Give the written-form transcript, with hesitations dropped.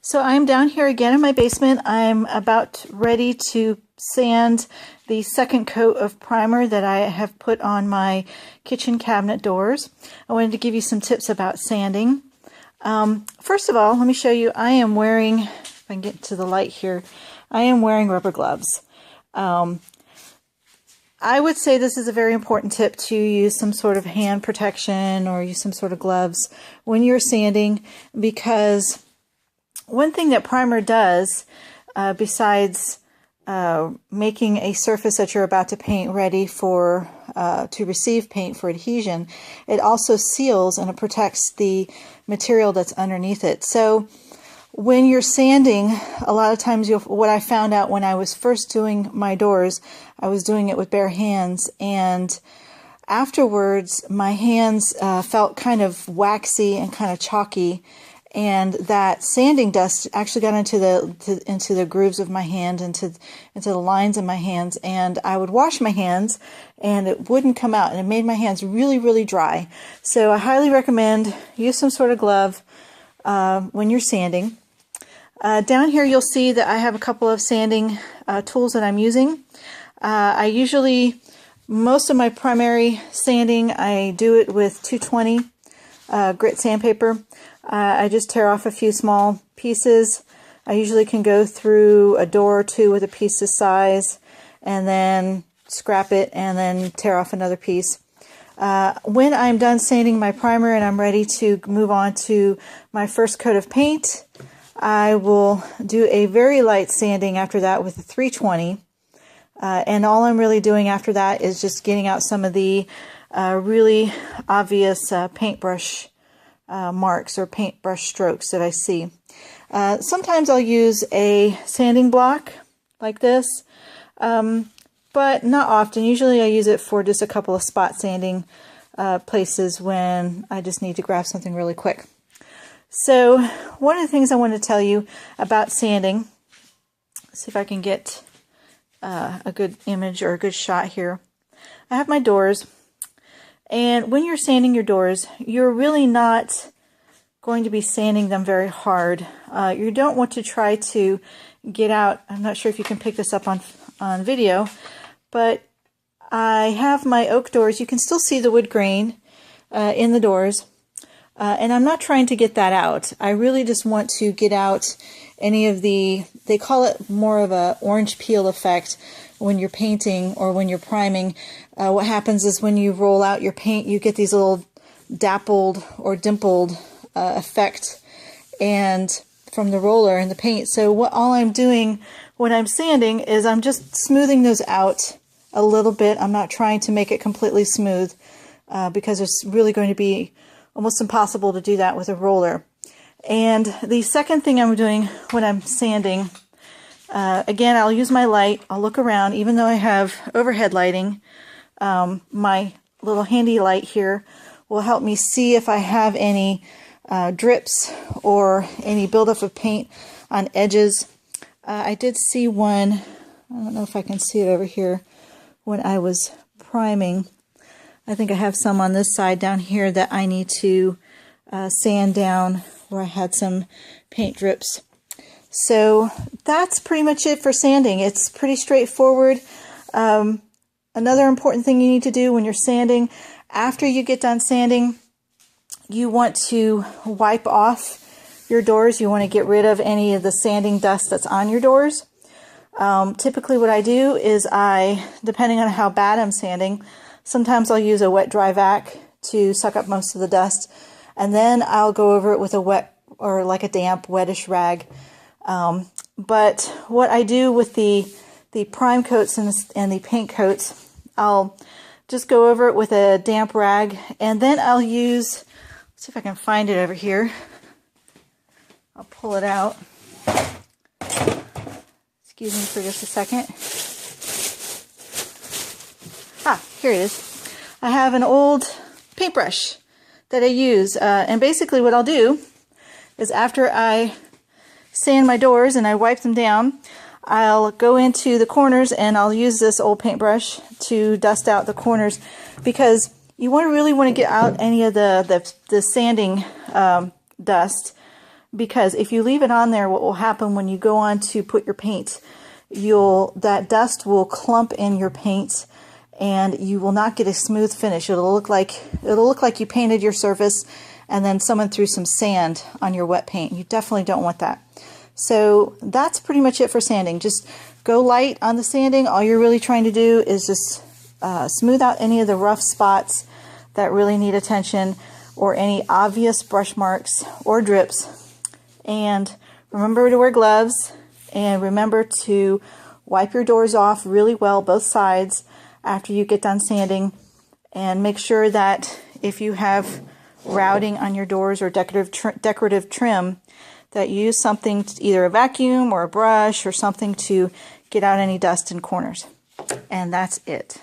So I'm down here again in my basement. I'm about ready to sand the second coat of primer that I have put on my kitchen cabinet doors. I wanted to give you some tips about sanding. First of all, let me show you, I am wearing, if I can get to the light here, I am wearing rubber gloves. I would say this is a very important tip to use some sort of hand protection or use some sort of gloves when you're sanding, because one thing that primer does, besides making a surface that you're about to paint ready for to receive paint for adhesion, it also seals and it protects the material that's underneath it. So when you're sanding, a lot of times what I found out when I was first doing my doors, I was doing it with bare hands, and afterwards my hands felt kind of waxy and kind of chalky, and that sanding dust actually got into the grooves of my hand, into the lines in my hands, and I would wash my hands and it wouldn't come out, and it made my hands really, really dry. So I highly recommend use some sort of glove when you're sanding. Down here you'll see that I have a couple of sanding tools that I'm using. I usually, most of my primary sanding, I do it with 220 grit sandpaper. I just tear off a few small pieces. I usually can go through a door or two with a piece this size and then scrap it and then tear off another piece. When I'm done sanding my primer and I'm ready to move on to my first coat of paint, I will do a very light sanding after that with a 320. And all I'm really doing after that is just getting out some of the really obvious paintbrush marks or paintbrush strokes that I see. Sometimes I'll use a sanding block like this, but not often. Usually I use it for just a couple of spot sanding places when I just need to grab something really quick. So one of the things I want to tell you about sanding, let's see if I can get a good image or a good shot here. I have my doors, and when you're sanding your doors, you're really not going to be sanding them very hard. You don't want to try to get out, I'm not sure if you can pick this up on video, but I have my oak doors. You can still see the wood grain in the doors. And I'm not trying to get that out. I really just want to get out any of the, they call it more of a orange peel effect when you're painting or when you're priming. What happens is when you roll out your paint, you get these little dappled or dimpled effect and from the roller and the paint. So all I'm doing when I'm sanding is I'm just smoothing those out a little bit. I'm not trying to make it completely smooth because it's really going to be almost impossible to do that with a roller. And the second thing I'm doing when I'm sanding, again, I'll use my light. I'll look around. Even though I have overhead lighting, my little handy light here will help me see if I have any drips or any buildup of paint on edges. I did see one, I don't know if I can see it over here, when I was priming. I think I have some on this side down here that I need to sand down where I had some paint drips. So that's pretty much it for sanding. It's pretty straightforward. Another important thing you need to do when you're sanding, after you get done sanding, you want to wipe off your doors. You want to get rid of any of the sanding dust that's on your doors. Typically what I do is depending on how bad I'm sanding, sometimes I'll use a wet dry vac to suck up most of the dust, and then I'll go over it with a wet or like a damp wettish rag. But what I do with the prime coats and the paint coats, I'll just go over it with a damp rag, and then I'll use, let's see if I can find it over here. I'll pull it out. Excuse me for just a second. Here it is. I have an old paintbrush that I use, and basically what I'll do is after I sand my doors and I wipe them down, I'll go into the corners and I'll use this old paintbrush to dust out the corners, because you really want to get out any of the sanding dust because if you leave it on there, what will happen when you go on to put your paint, that dust will clump in your paint and you will not get a smooth finish. It'll look like you painted your surface and then someone threw some sand on your wet paint. You definitely don't want that. So that's pretty much it for sanding. Just go light on the sanding. All you're really trying to do is just smooth out any of the rough spots that really need attention, or any obvious brush marks or drips. And remember to wear gloves, and remember to wipe your doors off really well, both sides, after you get done sanding. And make sure that if you have routing on your doors or decorative trim, that you use something, either a vacuum or a brush or something, to get out any dust in corners. And that's it.